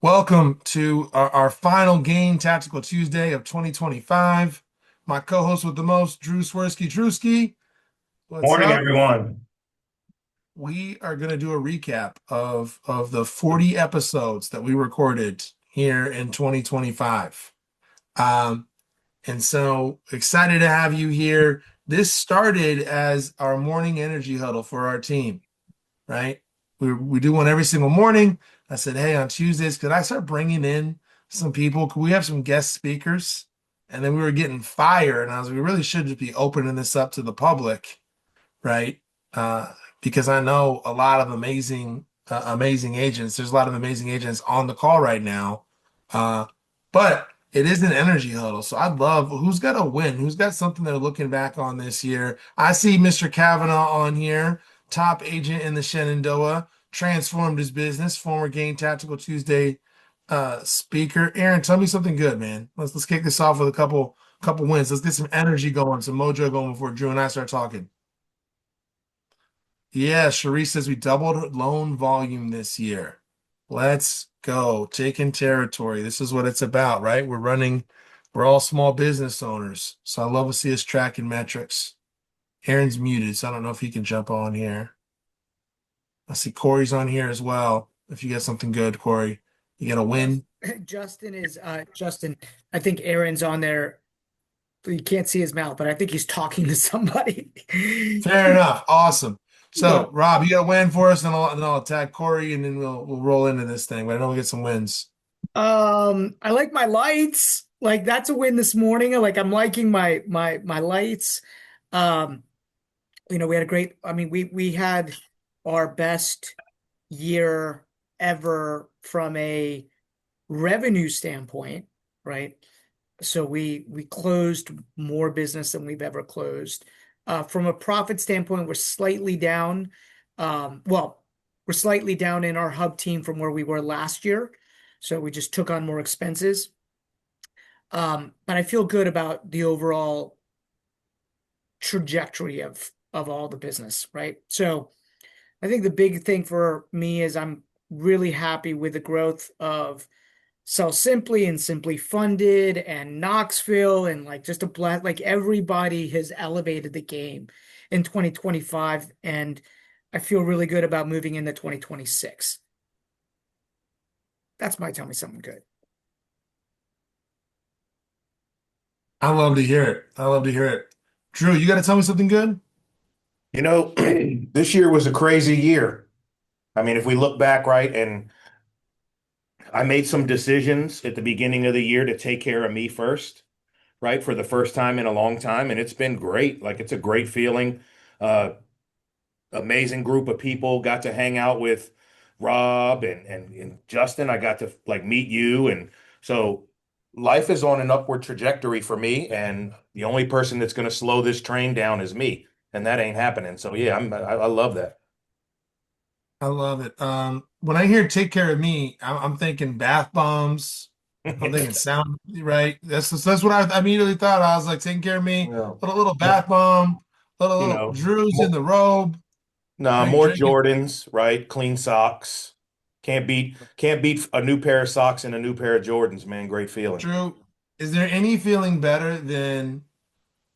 Welcome to our final game, Tactical Tuesday of 2025. My co-host with the most, Drew Swirsky. Drewski, what's Morning, up? everyone. We are going to do a recap of the 40 episodes that we recorded here in 2025. Um, and so excited to have you here. This started as our morning energy huddle for our team, right? We do one every single morning. I said, hey, on Tuesdays, could I start bringing in some people? Could we have some guest speakers? And then we were getting fire, and I was like, we really should just be opening this up to the public, right? Uh, because I know a lot of amazing agents. There's a lot of amazing agents on the call right now, but it is an energy huddle. So I'd love who's got a win, who's got something they're looking back on this year. I see Mr. Kavanaugh on here, top agent in the Shenandoah, transformed his business, former Game Tactical Tuesday speaker. Aaron, tell me something good, man. Let's kick this off with a couple wins. Let's get some energy going, some mojo going before Drew and I start talking. Yeah, Sharice says we doubled loan volume this year. Let's go. Taking territory. This is what it's about, right? We're all small business owners. So I love to see us tracking metrics. Aaron's muted, so I don't know if he can jump on here. I see Corey's on here as well. If you got something good, Corey, you got a Just, win. Justin. I think Aaron's on there. You can't see his mouth, but I think he's talking to somebody. Fair enough. Awesome. Yeah. So, Rob, you got a win for us, and I'll attack Corey, and then we'll roll into this thing. But I know we get some wins. I like my lights. Like that's a win this morning. Like I'm liking my lights. Um, we had a great, we had our best year ever from a revenue standpoint, right? So we closed more business than we've ever closed. From a profit standpoint, we're slightly down. Well, we're slightly down in our hub team from where we were last year. So we just took on more expenses. But I feel good about the overall trajectory of all the business, right? So I think the big thing for me is I'm really happy with the growth of Sell Simply and Simply Funded and Knoxville and like just a blast. Like everybody has elevated the game in 2025, and I feel really good about moving into 2026. That's my tell me something good. I love to hear it. I love to hear it. Drew, you got to tell me something good? You know, this year was a crazy year. I mean, if we look back, right, and I made some decisions at the beginning of the year to take care of me first, right, for the first time in a long time, and it's been great. Like it's a great feeling. Uh, Amazing group of people. Got to hang out with Rob and Justin. I got to like meet you, and so life is on an upward trajectory for me, and the only person that's going to slow this train down is me, and that ain't happening. So yeah, I love that. I love it. When I hear "take care of me," I'm thinking bath bombs. I'm thinking sound, right? That's what I immediately thought. I was like, taking care of me, Well, little bath bomb, you little know, Drew's in more, the robe, nah, right? more Drinking. Jordans, right? Clean socks. Can't beat a new pair of socks and a new pair of Jordans, man. Great feeling. Drew, is there any feeling better than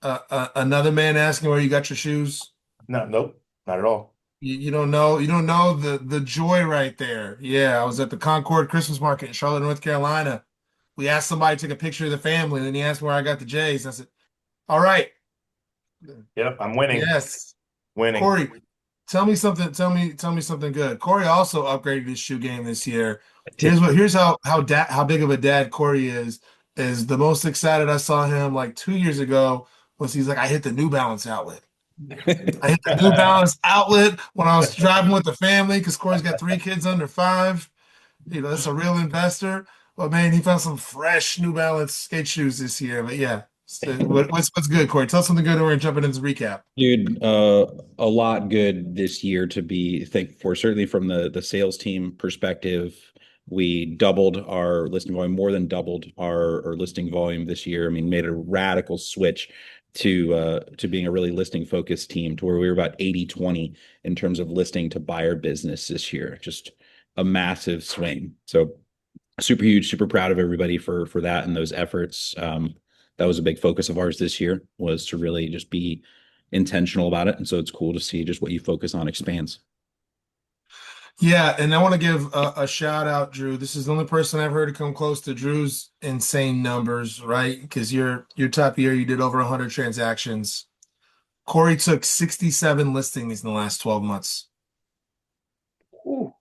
another man asking where you got your shoes? No, nope, not at all. You don't know the joy right there. Yeah, I was at the Concord Christmas Market in Charlotte, North Carolina. We asked somebody to take a picture of the family, and then he asked where I got the J's. I said, "All right, Yep, I'm winning. yes, Winning. Corey, tell me something. Tell me something good." Corey also upgraded his shoe game this year. Here's how big of a dad Corey is. Is the most excited I saw him like 2 years ago was he's like, I hit the New Balance outlet. I hit the New Balance outlet when I was driving with the family because Corey's got three kids under five. That's a real investor. But man, he found some fresh New Balance skate shoes this year. But yeah, so what's good, Corey? Tell us something good, and we're gonna jump into this recap. Dude, a lot good this year to be thankful for. Certainly from the sales team perspective, we doubled our listing volume, more than doubled our listing volume this year. I mean, made a radical switch to being a really listing focused team to where we were about 80-20 in terms of listing to buyer business this year. Just a massive swing. So super huge, super proud of everybody for that and those efforts. That was a big focus of ours this year, was to really just be intentional about it. And so it's cool to see just what you focus on expands. Yeah, and I want to give a shout out, Drew. This is the only person I've heard to come close to Drew's insane numbers, right? Because your top year, you did over 100 transactions. Corey took 67 listings in the last 12 months. Ooh.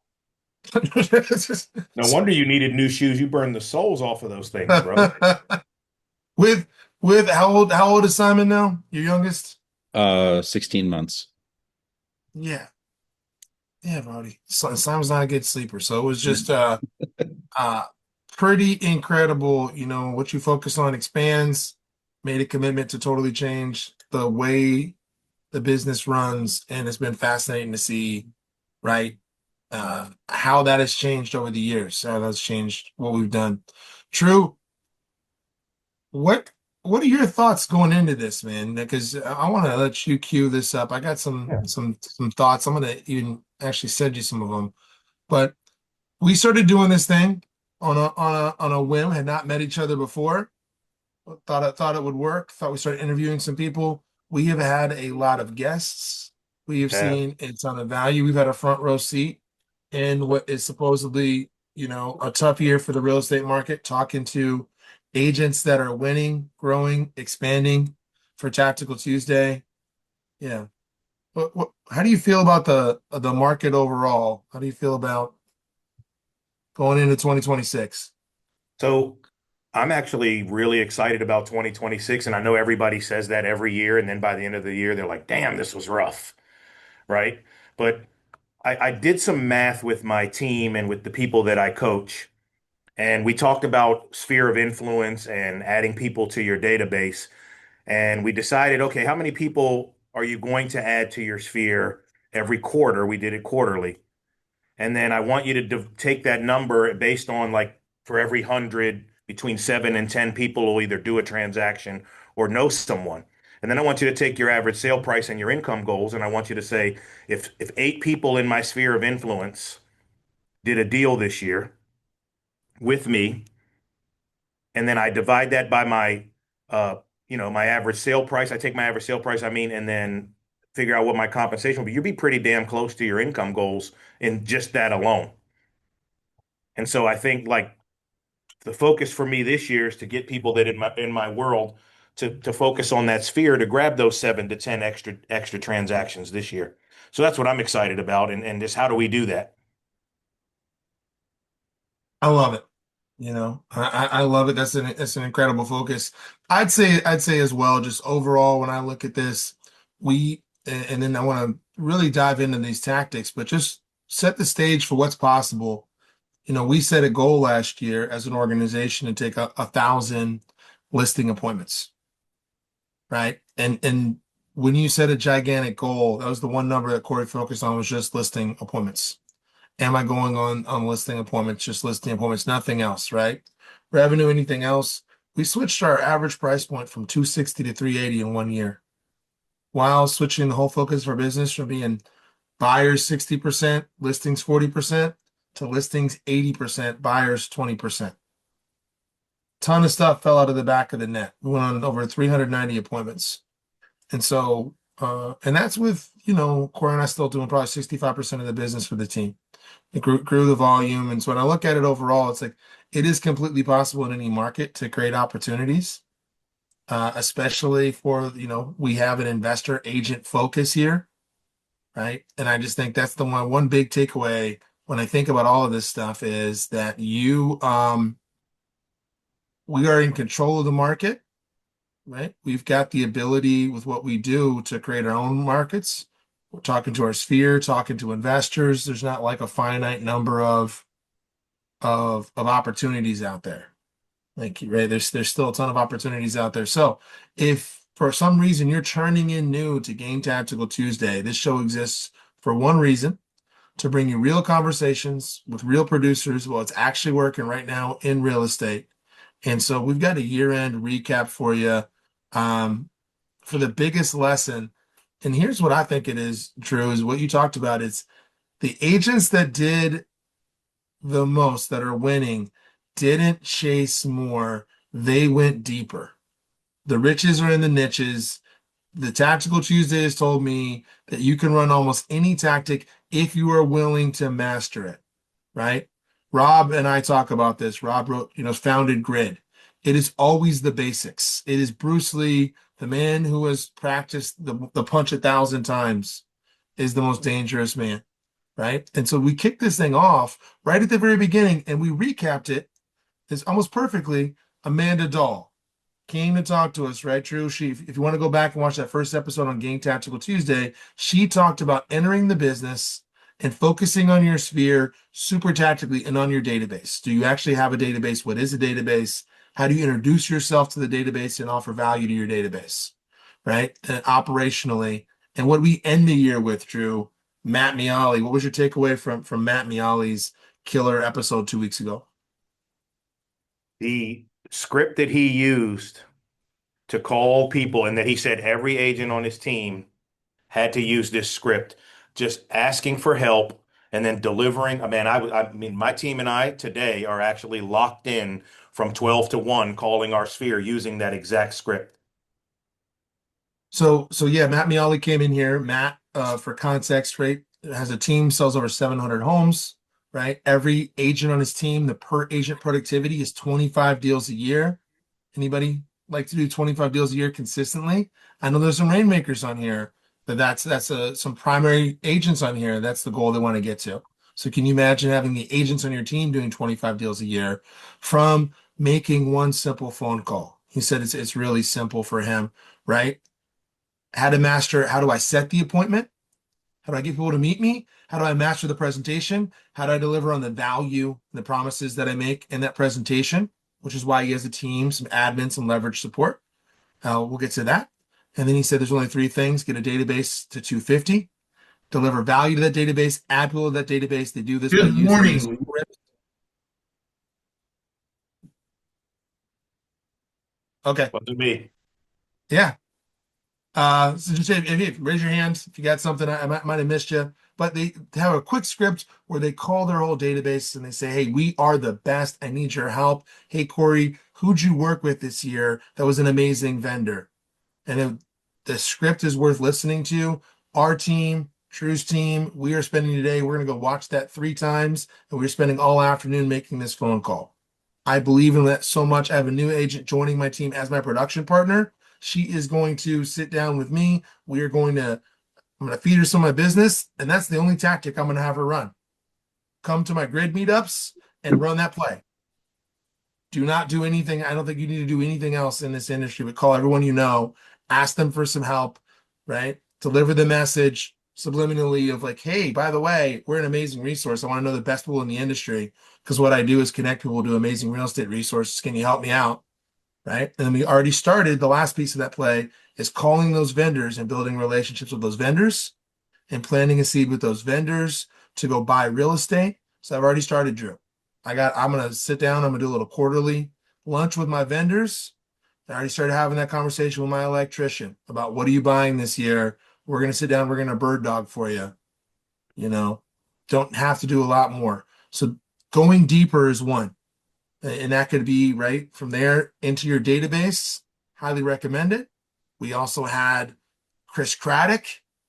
No wonder you needed new shoes. You burned the soles off of those things, brother. With with how old is Simon now? Your youngest? 16 months. Yeah. Yeah, Brody. Simon's not a good sleeper, so it was just uh pretty incredible. What you focus on expands, made a commitment to totally change the way the business runs, and it's been fascinating to see, right, how that has changed over the years, how that's changed what we've done. True. What are your thoughts going into this, man? Because I want to let you cue this up. I got some Yeah. some thoughts. I'm gonna even actually send you some of them. But we started doing this thing on a whim. Had not met each other before. Thought it would work. Thought we started interviewing some people. We have had a lot of guests. We have Yeah. seen it's on a value. We've had a front row seat in what is supposedly, a tough year for the real estate market, talking to agents that are winning, growing, expanding for Tactical Tuesday. Yeah. How do you feel about the market overall? How do you feel about going into 2026? So I'm actually really excited about 2026. And I know everybody says that every year. And then by the end of the year, they're like, damn, this was rough. Right. But I did some math with my team and with the people that I coach. And we talked about sphere of influence and adding people to your database. And we decided, okay, how many people are you going to add to your sphere every quarter? We did it quarterly. And then I want you to take that number based on, like, for every 100, between 7 and 10 people will either do a transaction or know someone. And then I want you to take your average sale price and your income goals. And I want you to say, if 8 people in my sphere of influence did a deal this year with me, and then I divide that by my average sale price. I take my average sale price, and then figure out what my compensation will be. You'll be pretty damn close to your income goals in just that alone. And so I think, like, the focus for me this year is to get people that in my world to focus on that sphere, to grab those 7 to 10 extra transactions this year. So that's what I'm excited about, and just how do we do that? I love it. I love it. That's an incredible focus. I'd say as well, just overall, when I look at this, and then I want to really dive into these tactics, but just set the stage for what's possible. We set a goal last year as an organization to take 1,000 listing appointments, right? And when you set a gigantic goal, that was the one number that Corey focused on, was just listing appointments. Am I going on listing appointments, just listing appointments, nothing else, right? Revenue, anything else? We switched our average price point from 260 to 380 in 1 year, while switching the whole focus of our business from being buyers 60%, listings 40%, to listings 80%, buyers 20%. Ton of stuff fell out of the back of the net. We went on over 390 appointments. And so, and that's with, Corey and I still doing probably 65% of the business for the team. It grew the volume. And so when I look at it overall, it's like it is completely possible in any market to create opportunities, especially for, we have an investor agent focus here, right? And I just think that's the one big takeaway when I think about all of this stuff, is that we are in control of the market, right? We've got the ability with what we do to create our own markets. We're talking to our sphere, talking to investors. There's not like a finite number of opportunities out there. Like, right, there's still a ton of opportunities out there. So if for some reason you're turning in new to Game Tactical Tuesday, this show exists for one reason: to bring you real conversations with real producers while it's actually working right now in real estate. And so we've got a year-end recap for you, for the biggest lesson. And here's what I think it is, Drew, is what you talked about. It's the agents that did the most, that are winning, didn't chase more, they went deeper. The riches are in the niches. The Tactical Tuesday has told me that you can run almost any tactic if you are willing to master it, right? Rob and I talk about this. Rob wrote, founded Grid. It is always the basics. It is Bruce Lee, the man who has practiced the punch 1,000 times, is the most dangerous man, right? And so we kicked this thing off right at the very beginning and we recapped it as almost perfectly. Amanda Dahl came to talk to us, right, Drew? If you want to go back and watch that first episode on Game Tactical Tuesday, she talked about entering the business and focusing on your sphere super tactically and on your database. Do you actually have a database? What is a database? How do you introduce yourself to the database and offer value to your database, right? And operationally. And what we end the year with, Drew, Matt Miali. What was your takeaway from Matt Miali's killer episode 2 weeks ago? The script that he used to call people, and that he said every agent on his team had to use this script, just asking for help and then delivering. I mean, my team and I today are actually locked in from 12 to 1 calling our sphere using that exact script. So yeah, Matt Miali came in here. Matt, for context, right, has a team, sells over 700 homes, right? Every agent on his team, the per agent productivity is 25 deals a year. Anybody like to do 25 deals a year consistently? I know there's some rainmakers on here, but that's some primary agents on here. That's the goal they want to get to. So can you imagine having the agents on your team doing 25 deals a year from making one simple phone call? He said it's really simple for him, right? How to master, how do I set the appointment? How do I get people to meet me? How do I master the presentation? How do I deliver on the value and the promises that I make in that presentation? Which is why he has a team, some admin, some leverage support. We'll get to that. And then he said there's only three things: get a database to 250, deliver value to that database, add people to that database. They do this by Good using these morning. scripts. Okay. Wasn't me. Yeah. So just if raise your hand if you got something I might have missed you. But they have a quick script where they call their whole database and they say, "Hey, we are the best. I need your help. Hey, Corey, who'd you work with this year that was an amazing vendor?" And if the script is worth listening to, our team, Drew's team, we are spending today. We're going to go watch that 3 times, and we're spending all afternoon making this phone call. I believe in that so much. I have a new agent joining my team as my production partner. She is going to sit down with me. I'm going to feed her some of my business, and that's the only tactic I'm going to have her run. Come to my grid meetups and run that play. Do not do anything. I don't think you need to do anything else in this industry, but call everyone you know, ask them for some help, right? Deliver the message subliminally of like, "Hey, by the way, we're an amazing resource. I want to know the best people in the industry because what I do is connect people to amazing real estate resources. Can you help me out?" Right? And then we already started. The last piece of that play is calling those vendors and building relationships with those vendors and planting a seed with those vendors to go buy real estate. So I've already started, Drew. I'm going to sit down. I'm going to do a little quarterly lunch with my vendors. I already started having that conversation with my electrician about what are you buying this year? We're going to sit down. We're going to bird dog for you. Don't have to do a lot more. So going deeper is one. And that could be right from there into your database. Highly recommend it. We also had Chris Craddock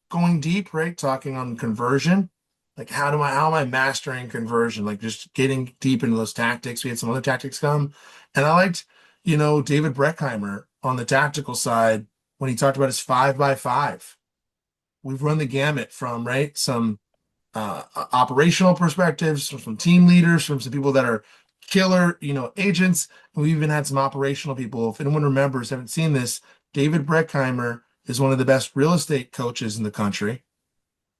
going deep, right? Talking on conversion. Like how am I mastering conversion? Like just getting deep into those tactics. We had some other tactics come. And I liked, David Breckheimer on the tactical side when he talked about his 5x5. We've run the gamut from, right, some operational perspectives, from team leaders, from some people that are killer, agents. And we even had some operational people. If anyone remembers, haven't seen this, David Breckheimer is one of the best real estate coaches in the country.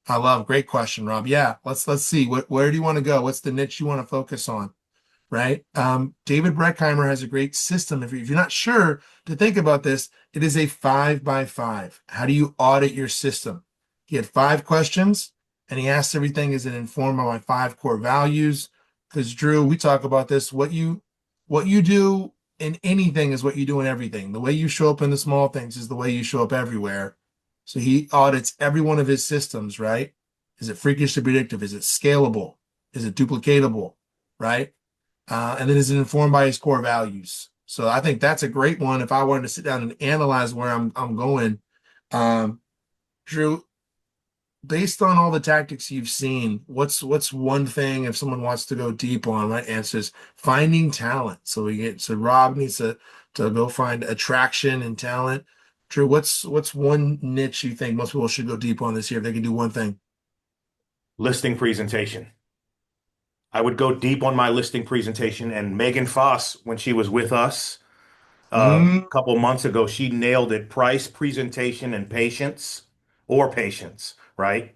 I love. Great question, Rob. Yeah, let's see. Where do you want to go? What's the niche you want to focus on? Right? David Breckheimer has a great system. If you're not sure to think about this, it is a 5x5. How do you audit your system? He had 5 questions, and he asked everything, is it informed by my 5 core values? Because Drew, we talk about this. What you do in anything is what you do in everything. The way you show up in the small things is the way you show up everywhere. So he audits every one of his systems, right? Is it freakishly predictive? Is it scalable? Is it duplicatable? Right? And then is it informed by his core values? So I think that's a great one. If I wanted to sit down and analyze where I'm going, um, Drew, based on all the tactics you've seen, what's one thing if someone wants to go deep on, right? Answers finding talent. So Rob needs to go find attraction and talent. Drew, what's one niche you think most people should go deep on this year if they can do one thing? Listing presentation. I would go deep on my listing presentation. And Megan Foss, when she was with us Mm, a couple months ago, she nailed it. Price, presentation, and patience, or patience, right?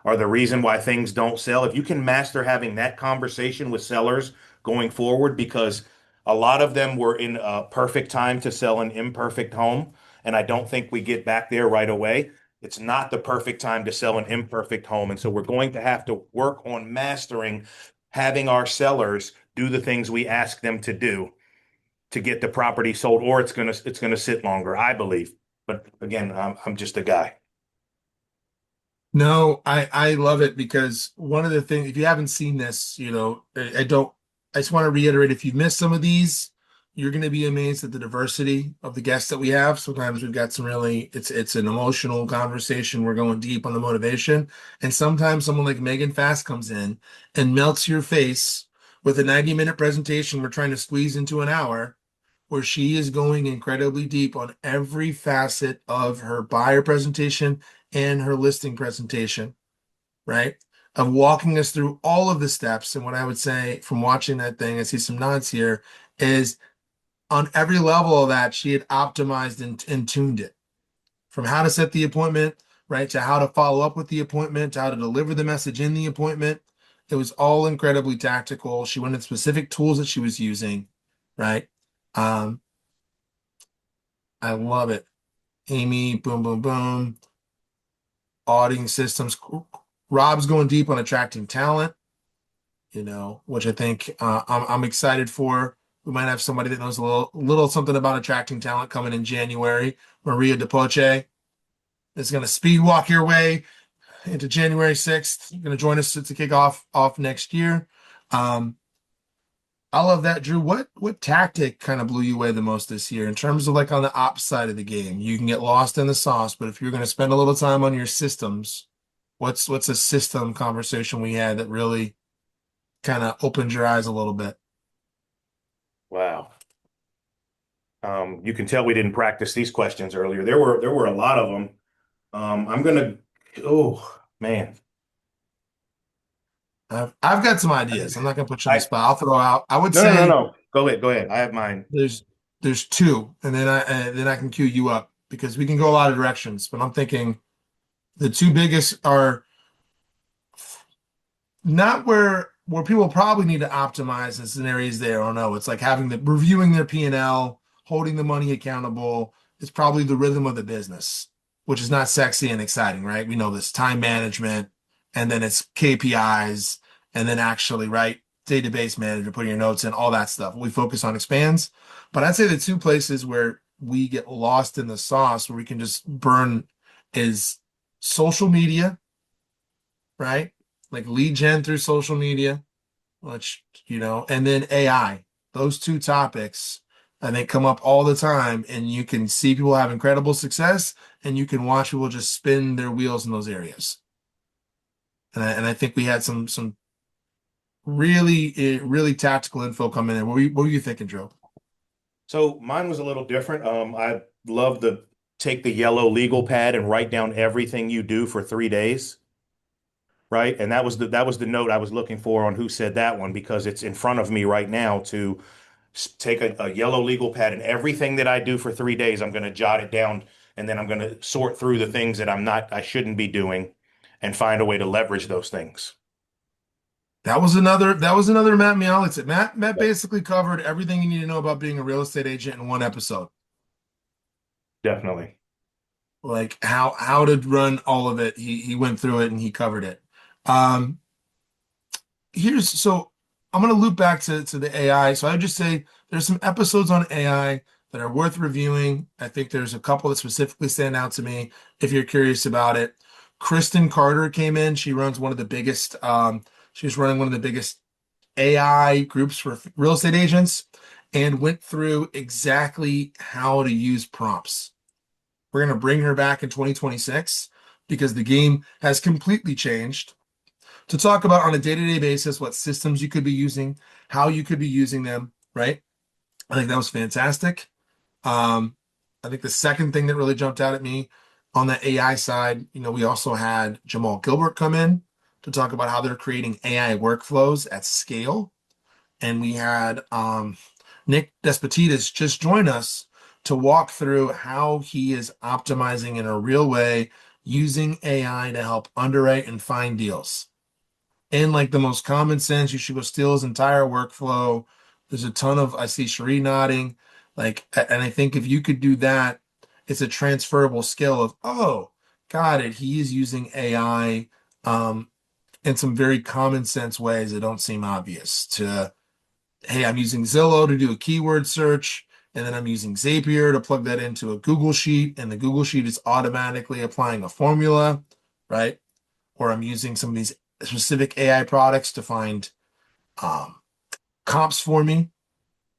Are the reason why things don't sell. If you can master having that conversation with sellers going forward, because a lot of them were in a perfect time to sell an imperfect home, and I don't think we get back there right away. It's not the perfect time to sell an imperfect home. And so we're going to have to work on mastering having our sellers do the things we ask them to do to get the property sold, or it's gonna sit longer, I believe. But again, I'm just a guy. no, I love it because one of the things, if you haven't seen this, I don't, I just want to reiterate, if you missed some of these, you're going to be amazed at the diversity of the guests that we have. Sometimes we've got some really, it's an emotional conversation. We're going deep on the motivation. And sometimes someone like Megan Fast comes in and melts your face with a 90-minute presentation we're trying to squeeze into an hour, where she is going incredibly deep on every facet of her buyer presentation and her listing presentation, right? Of walking us through all of the steps. And what I would say from watching that thing, I see some nods here, is on every level of that, she had optimized and tuned it from how to set the appointment, right, to how to follow up with the appointment, to how to deliver the message in the appointment. It was all incredibly tactical. She went into specific tools that she was using, right? Um, I love it. Amy, boom, boom, boom. Auditing systems. Rob's going deep on attracting talent, which I think I'm excited for. We might have somebody that knows a little something about attracting talent coming in January. Maria DePoche is going to speed walk your way into January 6th. Going to join us to kick off next year. Um, I love that, Drew. What tactic kind of blew you away the most this year in terms of like on the ops side of the game? You can get lost in the sauce, but if you're going to spend a little time on your systems, what's a system conversation we had that really kind of opened your eyes a little bit? Wow. You can tell we didn't practice these questions earlier. There were a lot of them. I'm gonna. Oh man. I've got some ideas. I'm not going to put you on the I spot. I'll throw out. I would No, no, no, say no. Go ahead. Go ahead. I have mine. there's two, and then I can cue you up because we can go a lot of directions. But I'm thinking the two biggest are not where people probably need to optimize in scenarios there. I don't know. It's like having the reviewing their P&L, holding the money accountable. It's probably the rhythm of the business, which is not sexy and exciting, right? We know this time management, and then it's KPIs, and then actually, right, database management, putting your notes in, all that stuff. We focus on expands, but I'd say the two places where we get lost in the sauce, where we can just burn, is social media, right? Like lead gen through social media, which, and then AI. Those two topics, I think, come up all the time, and you can see people have incredible success, and you can watch people just spin their wheels in those areas. And I think we had some really, really tactical info coming in. What were you thinking, Joe? So mine was a little different. I love to take the yellow legal pad and write down everything you do for 3 days, right? And that was the note I was looking for on who said that one, because it's in front of me right now to take a yellow legal pad, and everything that I do for 3 days, I'm going to jot it down, and then I'm going to sort through the things that I shouldn't be doing, and find a way to leverage those things. That was another Matt Mialik tip. Matt basically covered everything you need to know about being a real estate agent in one episode. Definitely. Like how to run all of it. He went through it and he covered it. Um, so I'm gonna loop back to the AI. So I would just say there's some episodes on AI that are worth reviewing. I think there's a couple that specifically stand out to me if you're curious about it. Kristen Carter came in. She runs one of the biggest, she was running one of the biggest AI groups for real estate agents and went through exactly how to use prompts. We're going to bring her back in 2026 because the game has completely changed to talk about on a day-to-day basis what systems you could be using, how you could be using them, right? I think that was fantastic. Um, I think the second thing that really jumped out at me on the AI side, we also had Jamal Gilbert come in to talk about how they're creating AI workflows at scale. And we had Nick Despotidis just join us to walk through how he is optimizing in a real way using AI to help underwrite and find deals. In like the most common sense, you should go steal his entire workflow. There's a ton of, I see Cherie nodding, and I think if you could do that, it's a transferable skill of, oh, got it. He is using AI in some very common sense ways that don't seem obvious to, hey, I'm using Zillow to do a keyword search, and then I'm using Zapier to plug that into a Google Sheet, and the Google Sheet is automatically applying a formula, right? Or I'm using some of these specific AI products to find um, comps for me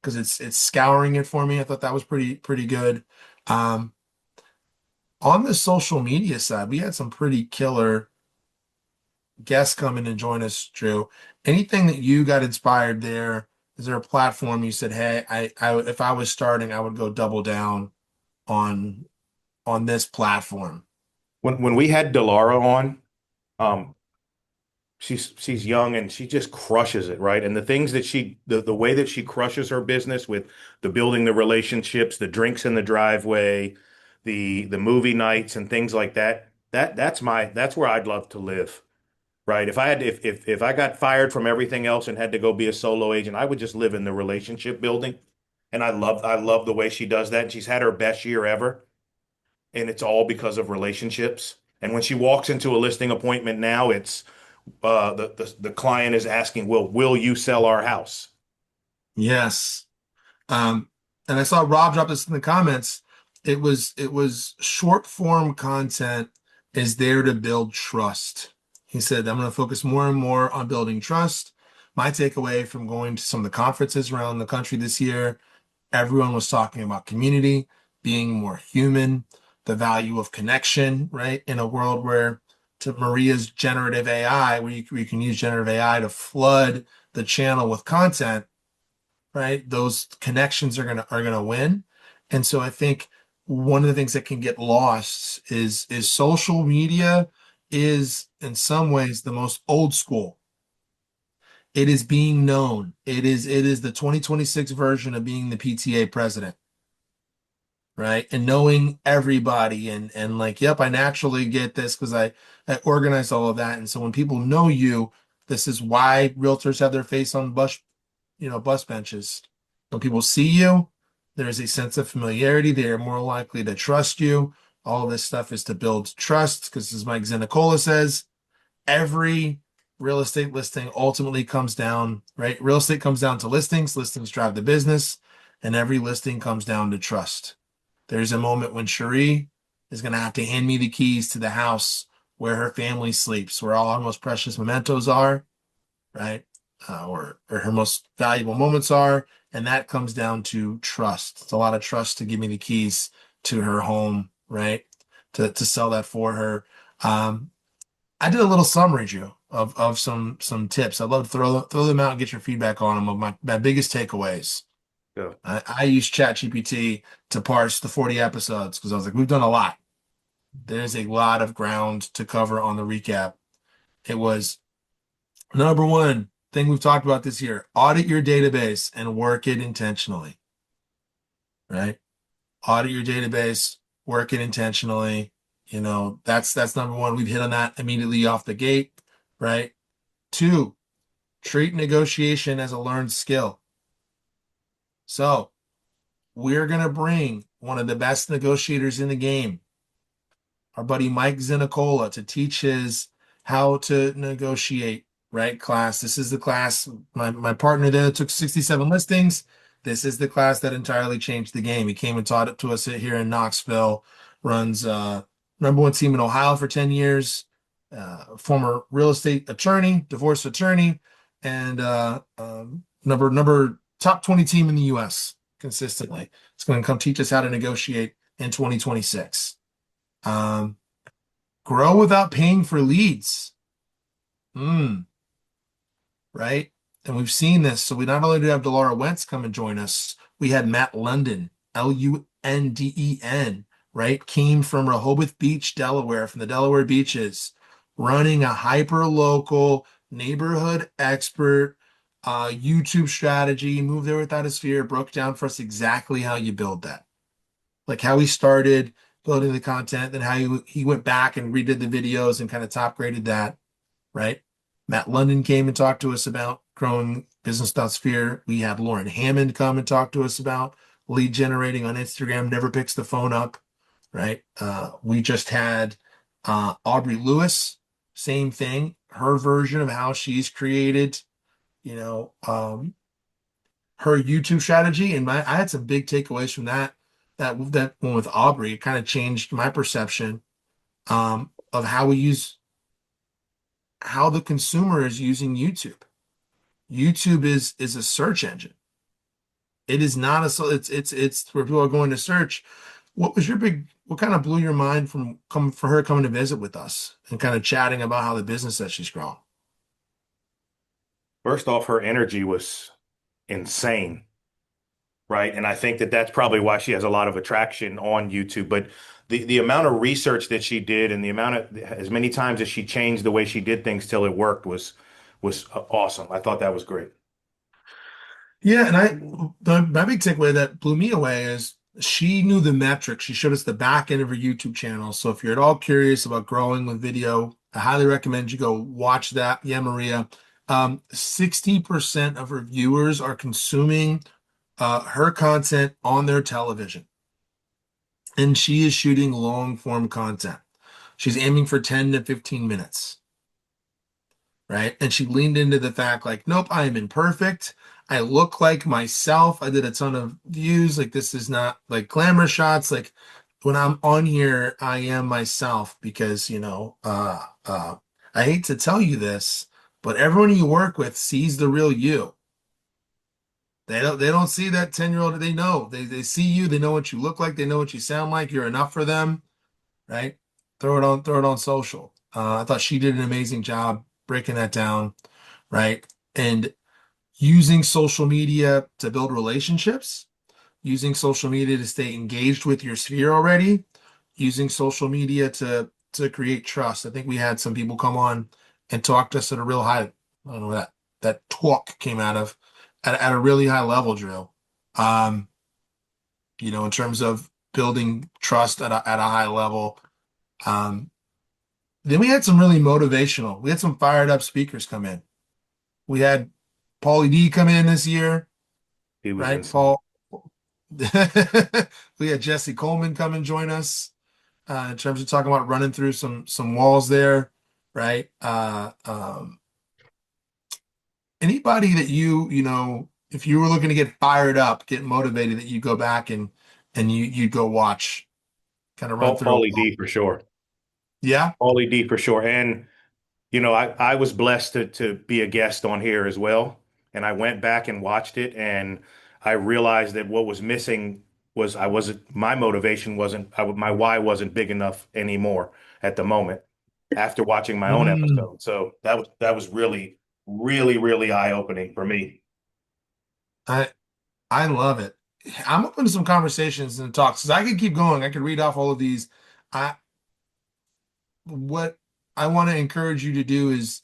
because it's scouring it for me. I thought that was pretty good. Um, on the social media side, we had some pretty killer guests come in and join us, Drew. Anything that you got inspired there? Is there a platform you said, hey, if I was starting, I would go double down on this platform? When we had Delara on, um, she's young and she just crushes it, right? And the things that the way that she crushes her business with the building the relationships, the drinks in the driveway, the movie nights and things like that, that's where I'd love to live. Right. If I had if I got fired from everything else and had to go be a solo agent, I would just live in the relationship building. And I love the way she does that. And she's had her best year ever. And it's all because of relationships. And when she walks into a listing appointment now, it's the client is asking, will you sell our house? Yes. Um, and I saw Rob drop this in the comments. It was short form content is there to build trust. He said, I'm going to focus more and more on building trust. My takeaway from going to some of the conferences around the country this year, everyone was talking about community, being more human, the value of connection, right? In a world where, to Maria's generative AI, where you can use generative AI to flood the channel with content, right? Those connections are gonna win. And so I think one of the things that can get lost is social media is in some ways the most old school. It is being known. It is the 2026 version of being the PTA president, right? And knowing everybody and like, yep, I naturally get this because I organize all of that. And so when people know you, this is why realtors have their face on bus benches. When people see you, there's a sense of familiarity. They are more likely to trust you. All of this stuff is to build trust because, as Mike Zenicola says, every real estate listing ultimately comes down, right? Real estate comes down to listings, listings drive the business, and every listing comes down to trust. There's a moment when Cherie is going to have to hand me the keys to the house where her family sleeps, where all our most precious mementos are, right? Or her most valuable moments are. And that comes down to trust. It's a lot of trust to give me the keys to her home, right? To sell that for her. I did a little summary, Drew, of some tips. I'd love to throw them out and get your feedback on them of my biggest takeaways. Yeah. I used ChatGPT to parse the 40 episodes because I was like, we've done a lot. There's a lot of ground to cover on the recap. It was number one thing we've talked about this year: audit your database and work it intentionally, right? Audit your database, work it intentionally. That's number one. We've hit on that immediately off the gate, right? Two, treat negotiation as a learned skill. So we're going to bring one of the best negotiators in the game, our buddy Mike Zenicola, to teach his how to negotiate, right? Class. This is the class, my partner there took 67 listings. This is the class that entirely changed the game. He came and taught it to us here in Knoxville, runs number one team in Ohio for 10 years, former real estate attorney, divorce attorney, and number top 20 team in the US consistently. It's going to come teach us how to negotiate in 2026. Um, grow without paying for leads. Mm, right? And we've seen this. So we not only did have Delara Wentz come and join us, we had Matt London, Lunden, right? Came from Rehoboth Beach, Delaware, from the Delaware beaches, running a hyper local neighborhood expert YouTube strategy, moved there without a sphere, broke down for us exactly how you build that. Like how he started building the content, then how he went back and redid the videos and kind of top graded that, right? Matt London came and talked to us about growing business.sphere. We had Lauren Hammond come and talk to us about lead generating on Instagram, never picks the phone up, right? We just had Aubrey Lewis, same thing, her version of how she's created, you know, her YouTube strategy. And I had some big takeaways from that one with Aubrey. It kind of changed my perception of how the consumer is using YouTube. YouTube is a search engine. It is not a so it's where people are going to search. What kind of blew your mind from come for her coming to visit with us and kind of chatting about how the business that she's grown? First off, her energy was insane, right? And I think that that's probably why she has a lot of attraction on YouTube. But the amount of research that she did and the amount of as many times as she changed the way she did things till it worked was awesome. I thought that was great. Yeah, and my big takeaway that blew me away is she knew the metrics. She showed us the back end of her YouTube channel. So if you're at all curious about growing with video, I highly recommend you go watch that. Yeah, Maria. 60% of her viewers are consuming her content on their television, and she is shooting long form content. She's aiming for 10 to 15 minutes, right? And she leaned into the fact like, nope, I am imperfect. I look like myself. I did a ton of views. Like this is not like glamour shots. Like when I'm on here, I am myself because, I hate to tell you this, but everyone you work with sees the real you. They don't see that 10-year-old. They know. They see you, they know what you look like, they know what you sound like. You're enough for them, right? Throw it on social. I thought she did an amazing job breaking that down, right? And using social media to build relationships, using social media to stay engaged with your sphere already, using social media to create trust. I think we had some people come on and talk to us at a real high. I don't know where that talk came out of at a really high level, Drew. Um, in terms of building trust at a high level. Um, then we had some really motivational. We had some fired up speakers come in. We had Paulie D come in this year, He was right? insane. Paul. We had Jesse Coleman come and join us in terms of talking about running through some walls there, right? Anybody that if you were looking to get fired up, get motivated, that you go back and you'd go watch, kind of run through a Paulie wall. D for sure. Yeah. Paulie D for sure. And I was blessed to be a guest on here as well. And I went back and watched it and I realized that what was missing was my motivation wasn't, my why wasn't big enough anymore at the moment after watching my own Mm, episode. So that was really, really, really eye-opening for me. I I love it. I'm open to some conversations and talks because I could keep going. I could read off all of these. I what I want to encourage you to do is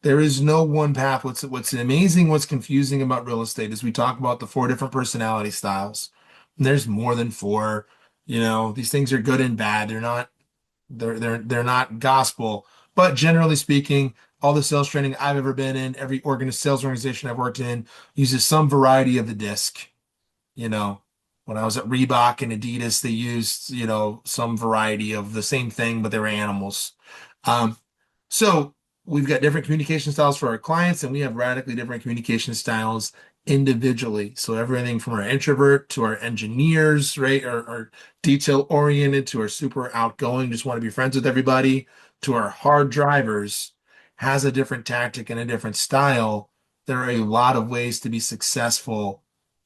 there is no one path. What's amazing, what's confusing about real estate is we talk about the four different personality styles. And there's more than four. These things are good and bad. They're not gospel. But generally speaking, all the sales training I've ever been in, every sales organization I've worked in uses some variety of the disc. You know, when I was at Reebok and Adidas, they used, some variety of the same thing, but they were animals. Um, so we've got different communication styles for our clients, and we have radically different communication styles individually. So everything from our introvert to our engineers, right, are detail oriented, to our super outgoing, just want to be friends with everybody, to our hard drivers, has a different tactic and a different style there are a lot of ways to be successful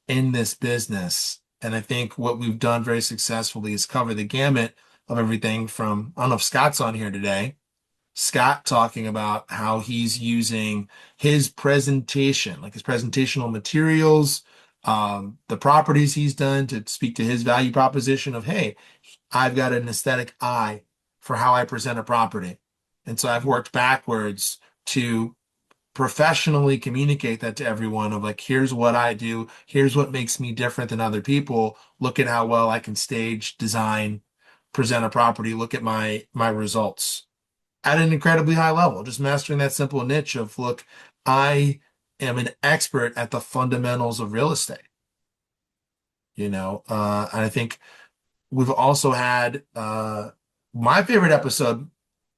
in this business. And I think what we've done very successfully is cover the gamut of everything from, I don't know if Scott's on here today, Scott talking about how he's using his presentation, like his presentational materials, the properties he's done to speak to his value proposition of, hey, I've got an aesthetic eye for how I present a property. And so I've worked backwards to professionally communicate that to everyone of like, here's what I do, here's what makes me different than other people. Look at how well I can stage, design, present a property, look at my results at an incredibly high level, just mastering that simple niche of, look, I am an expert at the fundamentals of real estate, and I think we've also had my favorite episode.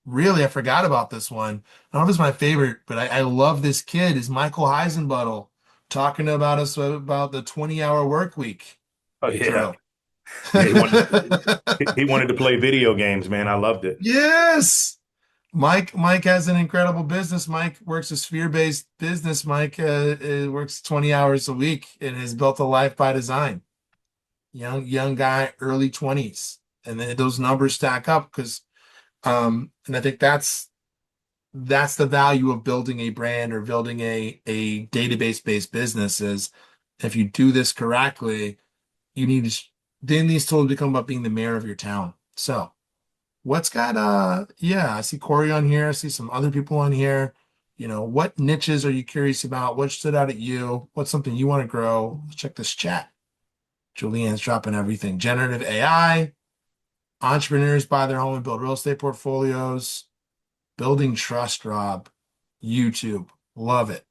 Really, I forgot about this one. I don't know if it's my favorite, but I love this kid, is Michael Heisenbuttel talking about us about the 20-hour work week, Oh yeah. Drew. Yeah, he wanted to play video games, man. I loved it. Yes. Mike has an incredible business. Mike works a sphere-based business. Mike works 20 hours a week and has built a life by design. Young guy, early 20s. And then those numbers stack up because and I think that's the value of building a brand or building a database-based business is, if you do this correctly, you need to then these tools become about being the mayor of your town. So what's got yeah, I see Corey on here, I see some other people on here. What niches are you curious about? What stood out at you? What's something you want to grow? Let's check this chat. Julianne's dropping everything. Generative AI, entrepreneurs buy their home and build real estate portfolios, building trust, Rob, YouTube. Love it.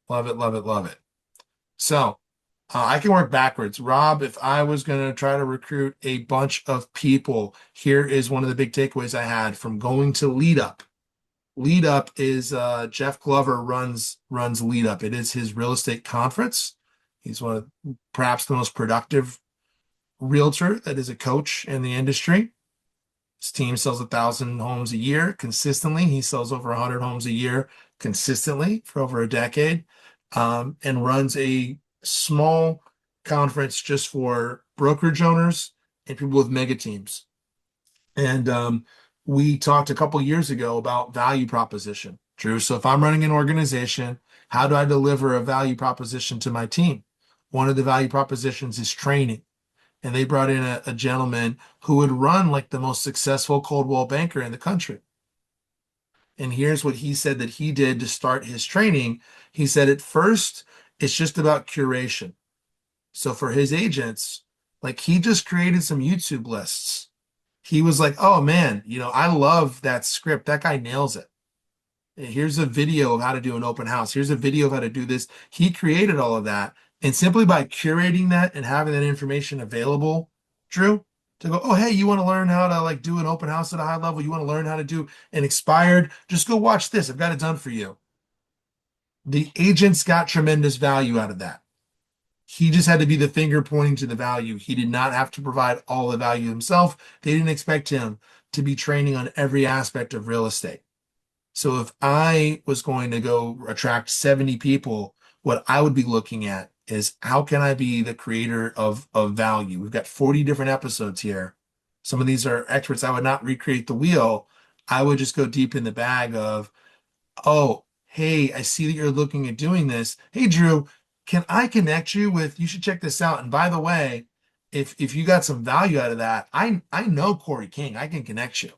Love it, love it, love it. So I can work backwards. Rob, if I was going to try to recruit a bunch of people, here is one of the big takeaways I had from going to Lead Up. Lead Up is Jeff Glover runs Lead Up. It is his real estate conference. He's one of perhaps the most productive realtor that is a coach in the industry. His team sells 1,000 homes a year consistently. He sells over 100 homes a year consistently for over a decade, and runs a small conference just for brokerage owners and people with mega teams. And we talked a couple years ago about value proposition, Drew. So if I'm running an organization, how do I deliver a value proposition to my team? One of the value propositions is training. And they brought in a gentleman who would run like the most successful cold wall banker in the country. And here's what he said that he did to start his training. He said, at first, it's just about curation. So for his agents, like, he just created some YouTube lists. He was like, oh man, I love that script. That guy nails it. Here's a video of how to do an open house. Here's a video of how to do this. He created all of that. And simply by curating that and having that information available, Drew, to go, oh, hey, you want to learn how to like do an open house at a high level? You want to learn how to do an expired? Just go watch this. I've got it done for you. The agents got tremendous value out of that. He just had to be the finger pointing to the value. He did not have to provide all the value himself. They didn't expect him to be training on every aspect of real estate. So if I was going to go attract 70 people, what I would be looking at is, how can I be the creator of value? We've got 40 different episodes here. Some of these are experts. I would not recreate the wheel. I would just go deep in the bag of, oh, hey, I see that you're looking at doing this. Hey, Drew, can I connect you with, you should check this out. And by the way, if you got some value out of that, I know Corey King. I can connect you.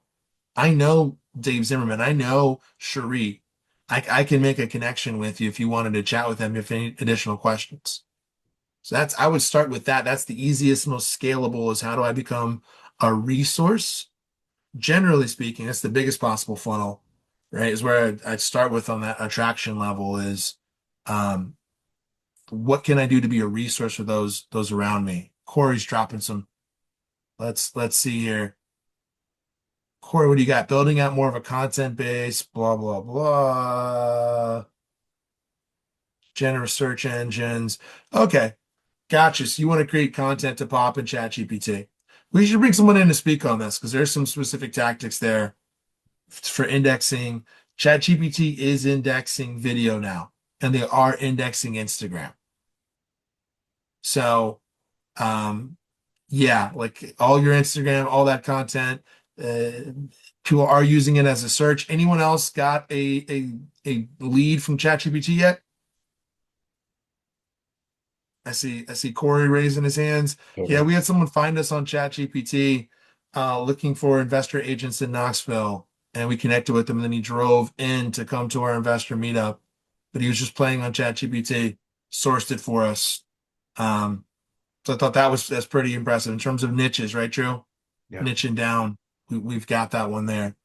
I know Dave Zimmerman. I know Cherie. I can make a connection with you if you wanted to chat with them, if any additional questions. So I would start with that. That's the easiest, most scalable, is how do I become a resource? Generally speaking, that's the biggest possible funnel, right? Is where I'd start with on that attraction level is, what can I do to be a resource for those around me? Corey's dropping some. Let's see here. Corey, what do you got? Building out more of a content base, blah, blah, blah. Generous search engines. Okay, gotcha. So you want to create content to pop in ChatGPT. We should bring someone in to speak on this because there's some specific tactics there for indexing. ChatGPT is indexing video now. and they are indexing Instagram. So, um, yeah, like all your Instagram, all that content, uh, people are using it as a search. Anyone else got a lead from ChatGPT yet? I see Corey raising his hands. Yeah, Totally. we had someone find us on ChatGPT looking for investor agents in Knoxville, and we connected with him, and then he drove in to come to our investor meetup. But he was just playing on ChatGPT, sourced it for us. Um, so I thought that's pretty impressive in terms of niches, right, Drew? Yeah. Niching down, we've got that one there.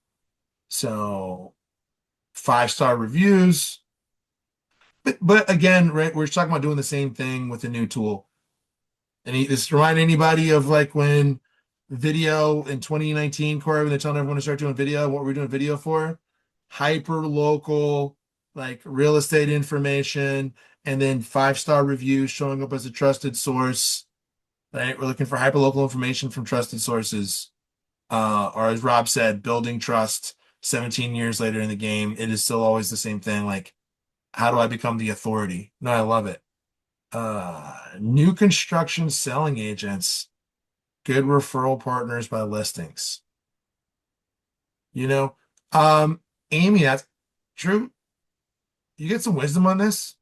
So 5-star reviews. But again, right, we're talking about doing the same thing with a new tool. This remind anybody of like when video in 2019, Corey, when they're telling everyone to start doing video, what we're doing video for? Hyper local, like real estate information, and then 5-star reviews showing up as a trusted source. Right? We're looking for hyper local information from trusted sources. Or as Rob said, building trust 17 years later in the game, it is still always the same thing. Like, how do I become the authority? No, I love it. New construction selling agents, good referral partners by listings. You know, Amy, that's true. You get some wisdom on this.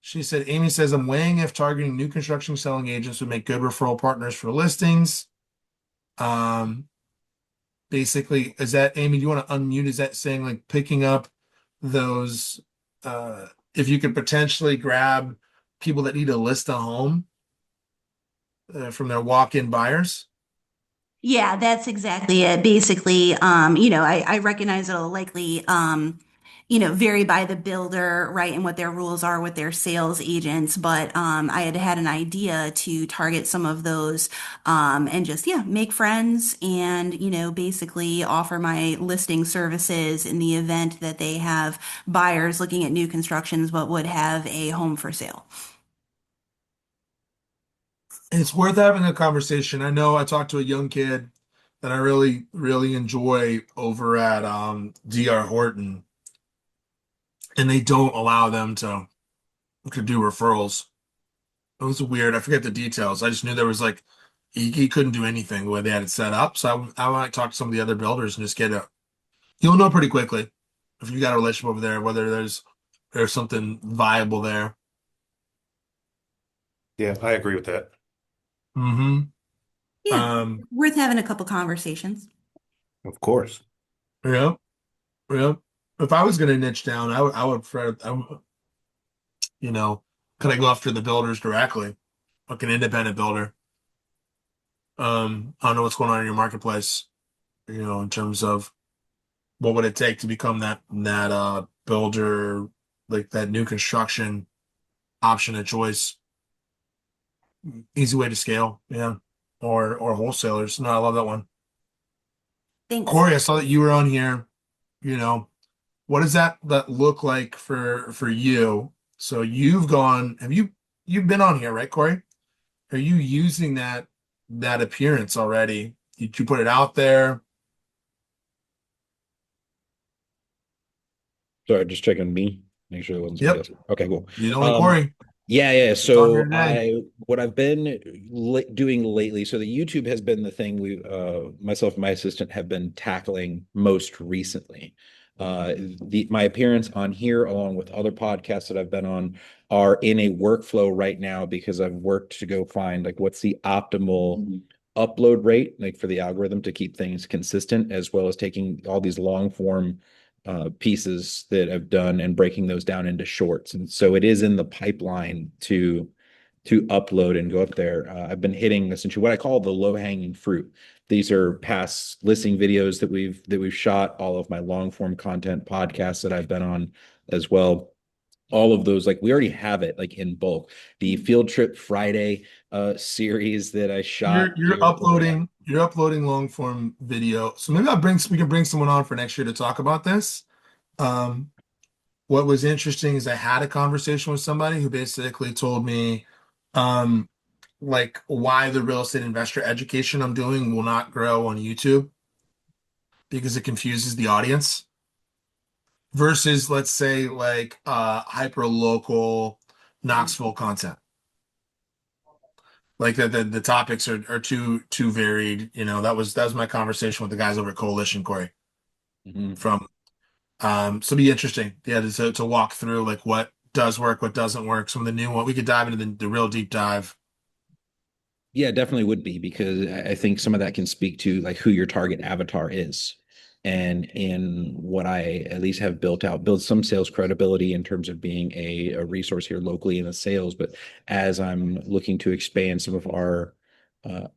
She said, Amy says, I'm weighing if targeting new construction selling agents would make good referral partners for listings. Um, Basically, is that Amy? Do you want to unmute? Is that saying like picking up those? If you could potentially grab people that need to list a home from their walk-in buyers. Yeah, that's exactly it. Basically, I recognize it'll likely, vary by the builder, right, and what their rules are with their sales agents. But I had had an idea to target some of those, and just, yeah, make friends and, basically offer my listing services in the event that they have buyers looking at new constructions but would have a home for sale. It's worth having a conversation. I know I talked to a young kid that I really, really enjoy over at DR Horton, and they don't allow them to do referrals. It was weird. I forget the details. I just knew there was like he couldn't do anything the way they had it set up. So I might talk to some of the other builders and just get a. You'll know pretty quickly if you got a relationship over there whether there's something viable there. Yeah, I agree with that. Mm-hmm. Yeah, worth having a couple conversations. Of course. Yeah, yeah. If I was gonna niche down, you know, could I go after the builders directly, like an independent builder? I don't know what's going on in your marketplace, in terms of what would it take to become that builder, like that new construction option of choice. Easy way to scale, yeah. Or wholesalers. No, I love that one. Thanks. Corey, I saw that you were on here. You know, what does that look like for you? So you've been on here, right, Corey? Are you using that appearance already? Did you put it out there? Sorry, just checking me. Make sure it wasn't somebody Yep. else. Okay, cool. You only Um, Corey. yeah. It's on here So today. what I've been doing lately, so the YouTube has been the thing myself and my assistant have been tackling most recently. My appearance on here, along with other podcasts that I've been on, are in a workflow right now because I've worked to go find like what's the optimal upload rate, like for the algorithm to keep things consistent, as well as taking all these long form pieces that I've done and breaking those down into shorts. And so it is in the pipeline to upload and go up there. I've been hitting essentially what I call the low hanging fruit. These are past listing videos that we've shot, all of my long form content podcasts that I've been on as well. All of those, like we already have it like in bulk. The Field Trip Friday series that I You're shot you're here. uploading you're uploading long form video. So maybe we can bring someone on for next year to talk about this. Um, what was interesting is I had a conversation with somebody who basically told me um like why the real estate investor education I'm doing will not grow on YouTube because it confuses the audience. versus let's say like hyper local Knoxville content. Like the topics are too varied. That was my conversation with the guys over at Coalition, Corey. Mhm. From so it'd be interesting, yeah, to walk through like what does work, what doesn't work, some of the new one. We could dive into the real deep dive. Yeah, definitely would be because I think some of that can speak to like who your target avatar is. And in what I at least have built some sales credibility in terms of being a resource here locally in the sales. But as I'm looking to expand some of our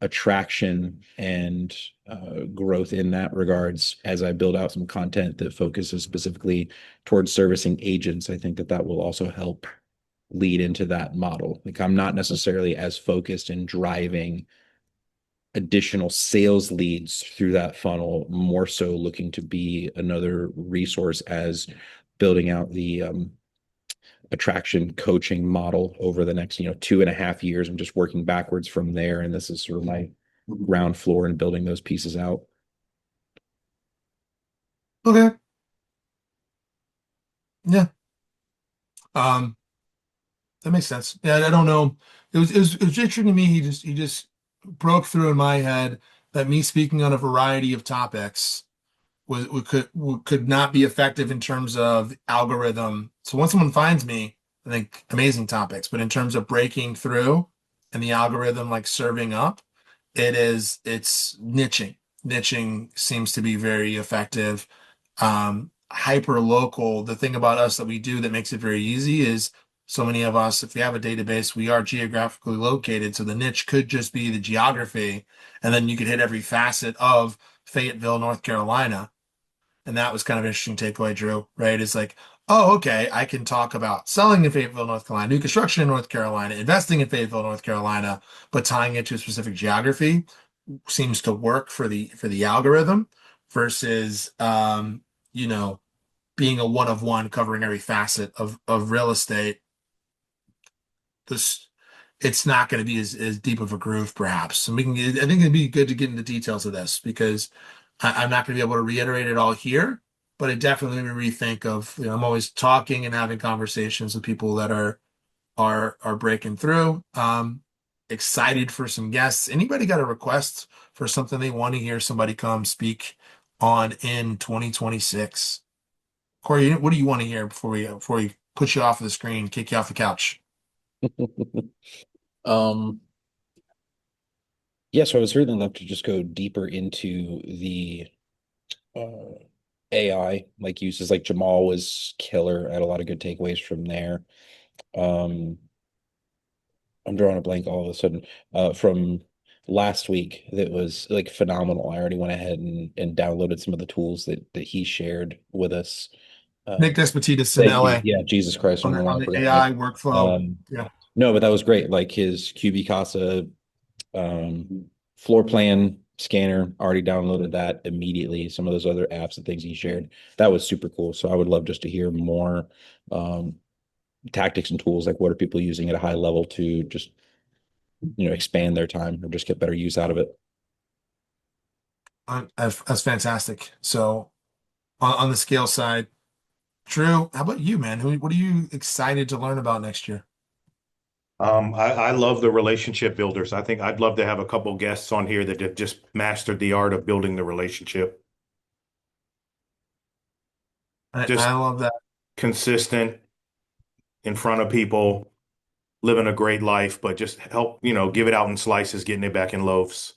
attraction and growth in that regards, as I build out some content that focuses specifically towards servicing agents, I think that that will also help lead into that model. Like I'm not necessarily as focused in driving additional sales leads through that funnel, more so looking to be another resource as building out the attraction coaching model over the next 2.5 years. I'm just working backwards from there, and this is sort of my ground floor and building those pieces out. Okay. Yeah. Um, that makes sense. Yeah, I don't know. It was interesting to me. He just broke through in my head that me speaking on a variety of topics could not be effective in terms of algorithm. So once someone finds me, I think amazing topics, but in terms of breaking through and the algorithm like serving up, it's niching. Niching seems to be very effective. Hyper local, the thing about us that we do that makes it very easy is so many of us, if we have a database, we are geographically located. So the niche could just be the geography, and then you could hit every facet of Fayetteville, North Carolina. And that was kind of interesting takeaway, Drew, right? It's like, oh, okay, I can talk about selling in Fayetteville, North Carolina, new construction in North Carolina, investing in Fayetteville, North Carolina, but tying it to a specific geography seems to work for the algorithm versus you know, being a one of one covering every facet of real estate. This it's not going to be as deep of a groove, perhaps. And I think it'd be good to get into details of this because I'm not going to be able to reiterate it all here, but it definitely made me rethink of, I'm always talking and having conversations with people that are breaking through. Excited for some guests. Anybody got a request for something they want to hear somebody come speak on in 2026? Corey, what do you want to hear before we put you off of the screen, kick you off the couch? um yeah, so I would certainly love to just go deeper into the uh AI like uses. Like Jamal was killer. I had a lot of good takeaways from there. um I'm drawing a blank all of a sudden from last week that was like phenomenal. I already went ahead and downloaded some of the tools that he shared with us. Nick Um, Despotidis in thank you. LA Yeah, Jesus Christ, I on don't know the, why on I the forgot that. AI workflow. Um, Yeah. no, but that was great. Like his QB Casa floor plan scanner, already downloaded that immediately. Some of those other apps and things he shared, that was super cool. So I would love just to hear more um, tactics and tools. Like what are people using at a high level to just expand their time or just get better use out of it. That's fantastic. So on the scale side, Drew, how about you, man? What are you excited to learn about next year? I love the relationship builders. I think I'd love to have a couple guests on here that have just mastered the art of building the relationship. Just I love that. consistent in front of people, living a great life, but just help, give it out in slices, getting it back in loaves.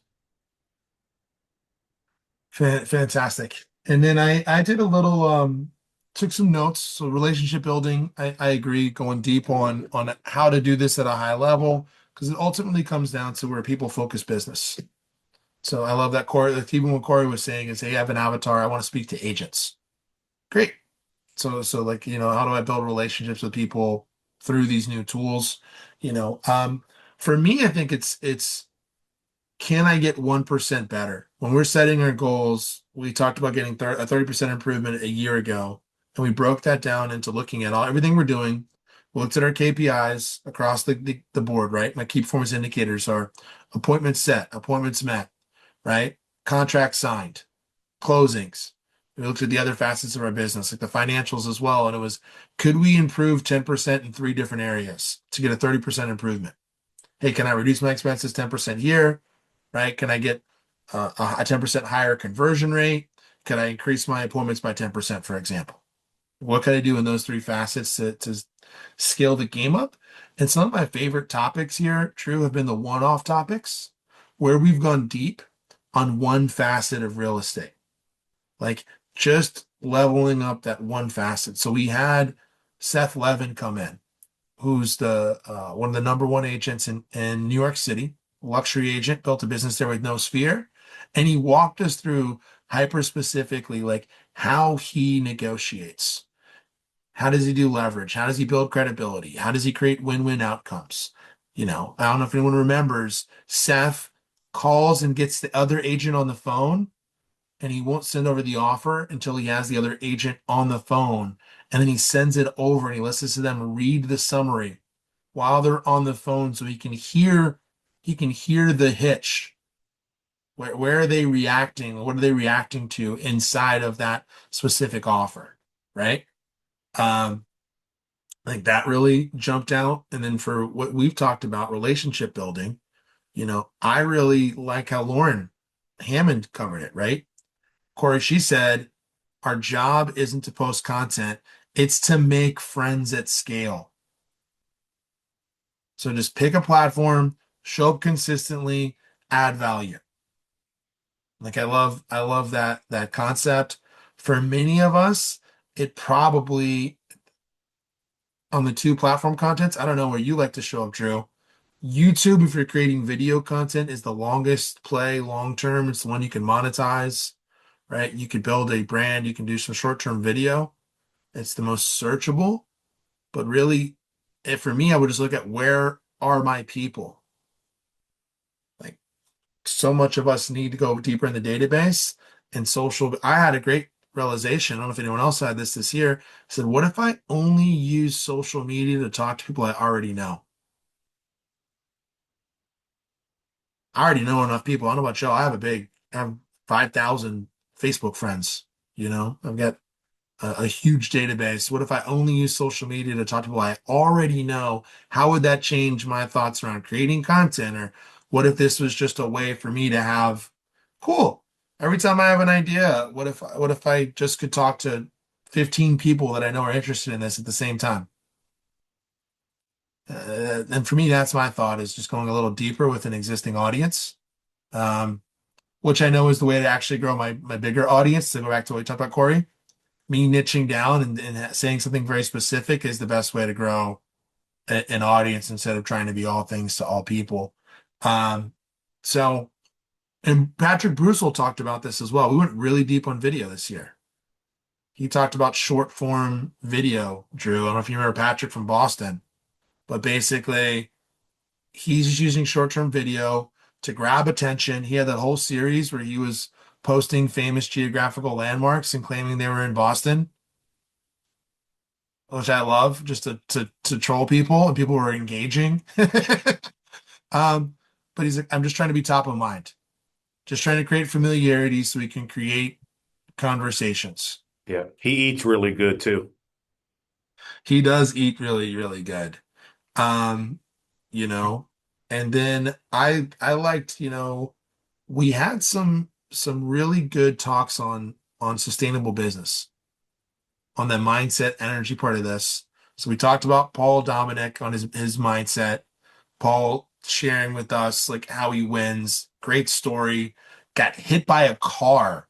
Fantastic. And then I did a little took some notes. So relationship building, I agree, going deep on how to do this at a high level because it ultimately comes down to where people focus business. So I love that Corey, like even what Corey was saying is, hey, I have an avatar. I want to speak to agents. Great. So like, how do I build relationships with people through these new tools? For me, I think it's can I get 1% better? When we're setting our goals, we talked about getting a 30% improvement a year ago, and we broke that down into looking at everything we're doing. We looked at our KPIs across the board, right? My key performance indicators are appointments set, appointments met, right? Contract signed, closings, We looked at the other facets of our business, like the financials as well. And it was, could we improve 10% in 3 different areas to get a 30% improvement? Hey, can I reduce my expenses 10% here? Right? Can I get a 10% higher conversion rate? Can I increase my appointments by 10%, for example? What can I do in those 3 facets to scale the game up? And some of my favorite topics here, True, have been the one-off topics where we've gone deep on one facet of real estate, like just leveling up that one facet. So we had Seth Levin come in, who's the one of the number one agents in New York City, luxury agent, built a business there with no sphere. And he walked us through hyper specifically like how he negotiates. How does he do leverage? How does he build credibility? How does he create win-win outcomes? I don't know if anyone remembers, Seth calls and gets the other agent on the phone, and he won't send over the offer until he has the other agent on the phone. And then he sends it over and he listens to them read the summary while they're on the phone so he can hear the hitch. Where are they reacting? What are they reacting to inside of that specific offer? Right? Um, I think that really jumped out. And then for what we've talked about, relationship building, I really like how Lauren Hammond covered it, right? Corey, she said, our job isn't to post content, it's to make friends at scale. So just pick a platform, show up consistently, add value. Like I love that concept. For many of us, it probably on the 2 platform contents, I don't know where you like to show up, Drew. YouTube, if you're creating video content, is the longest play long term. It's the one you can monetize, right? You could build a brand, you can do some short-term video. It's the most searchable, but really, if for me, I would just look at where are my people? Like so much of us need to go deeper in the database and social. I had a great realization. I don't know if anyone else had this year. I said, what if I only use social media to talk to people I already know? I already know enough people. I don't know about y'all. I have 5,000 Facebook friends. I've got a huge database. What if I only use social media to talk to people I already know? How would that change my thoughts around creating content? Or what if this was just a way for me to have, cool, every time I have an idea, what if I just could talk to 15 people that I know are interested in this at the same time? And for me, that's my thought is just going a little deeper with an existing audience. Um, which I know is the way to actually grow my bigger audience. To go back to what we talked about, Corey, me niching down and saying something very specific is the best way to grow an audience instead of trying to be all things to all people. Um, so, and Patrick Brussel talked about this as well. We went really deep on video this year. He talked about short form video, Drew. I don't know if you remember Patrick from Boston, but basically he's using short-term video to grab attention. He had that whole series where he was posting famous geographical landmarks and claiming they were in Boston, which I love, just to troll people, and people were engaging. But he's like, I'm just trying to be top of mind, just trying to create familiarity so we can create conversations. Yeah, he eats really good too. He does eat really, really good. Um, you know, and then I liked, we had some really good talks on sustainable business, on the mindset energy part of this. So we talked about Paul Dominic on his mindset, Paul sharing with us like how he wins, great story, got hit by a car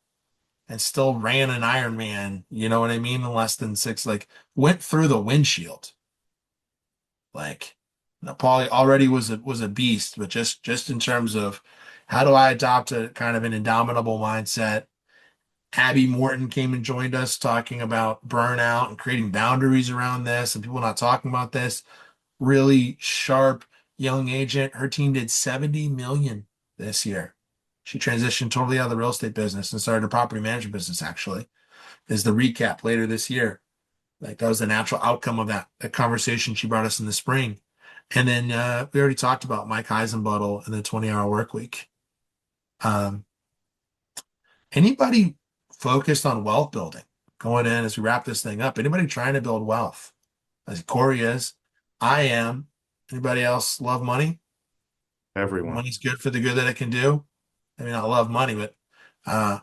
and still ran an Ironman, you know what I mean, in less than 6, like went through the windshield. Like, Paulie already was a beast, but just in terms of how do I adopt a kind of an indomitable mindset? Abby Morton came and joined us talking about burnout and creating boundaries around this and people not talking about this. Really sharp young agent. Her team did 70 million this year. She transitioned totally out of the real estate business and started a property management business, actually, is the recap later this year. Like that was the natural outcome of that conversation she brought us in the spring. And then we already talked about Mike Heisenbuttle and the 20-hour work week. Um, Anybody focused on wealth building going in as we wrap this thing up. Anybody trying to build wealth? As Corey is, I am. Anybody else love money? Everyone. Money's good for the good that it can do. I mean, I love money, but uh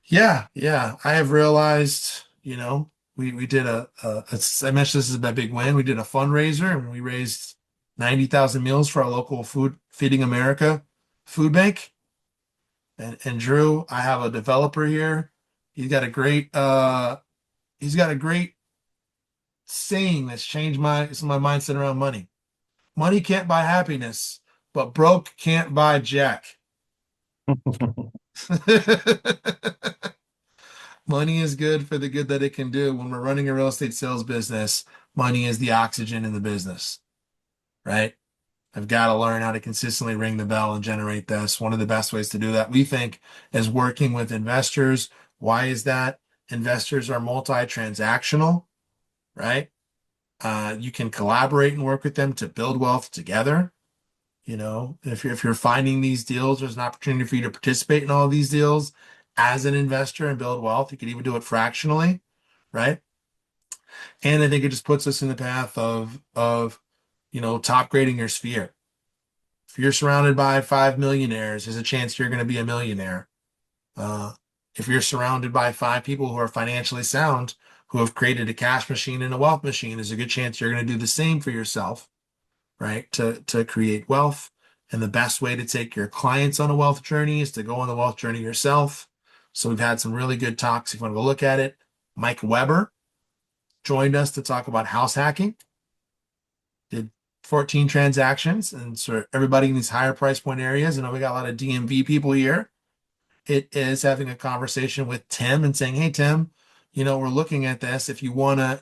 yeah. I have realized, we did I mentioned this is a big win. We did a fundraiser and we raised 90,000 meals for our local food Feeding America food bank. And Drew, I have a developer here. He's got a great saying that's changed my mindset around money. Money can't buy happiness, but broke can't buy jack. Money is good for the good that it can do. When we're running a real estate sales business, money is the oxygen in the business, right? I've got to learn how to consistently ring the bell and generate this. One of the best ways to do that, we think, is working with investors. Why is that? Investors are multi-transactional, right? You can collaborate and work with them to build wealth together. If you're finding these deals, there's an opportunity for you to participate in all of these deals as an investor and build wealth. You could even do it fractionally, right? And I think it just puts us in the path of top grading your sphere. If you're surrounded by 5 millionaires, there's a chance you're going to be a millionaire. Uh, if you're surrounded by 5 people who are financially sound, who have created a cash machine and a wealth machine, there's a good chance you're going to do the same for yourself, right? To create wealth. And the best way to take your clients on a wealth journey is to go on the wealth journey yourself. So we've had some really good talks. If you want to go look at it, Mike Weber joined us to talk about house hacking. Did 14 transactions, and sort of everybody in these higher price point areas. I know we got a lot of DMV people here. It is having a conversation with Tim and saying, "Hey Tim, we're looking at this. If you wanna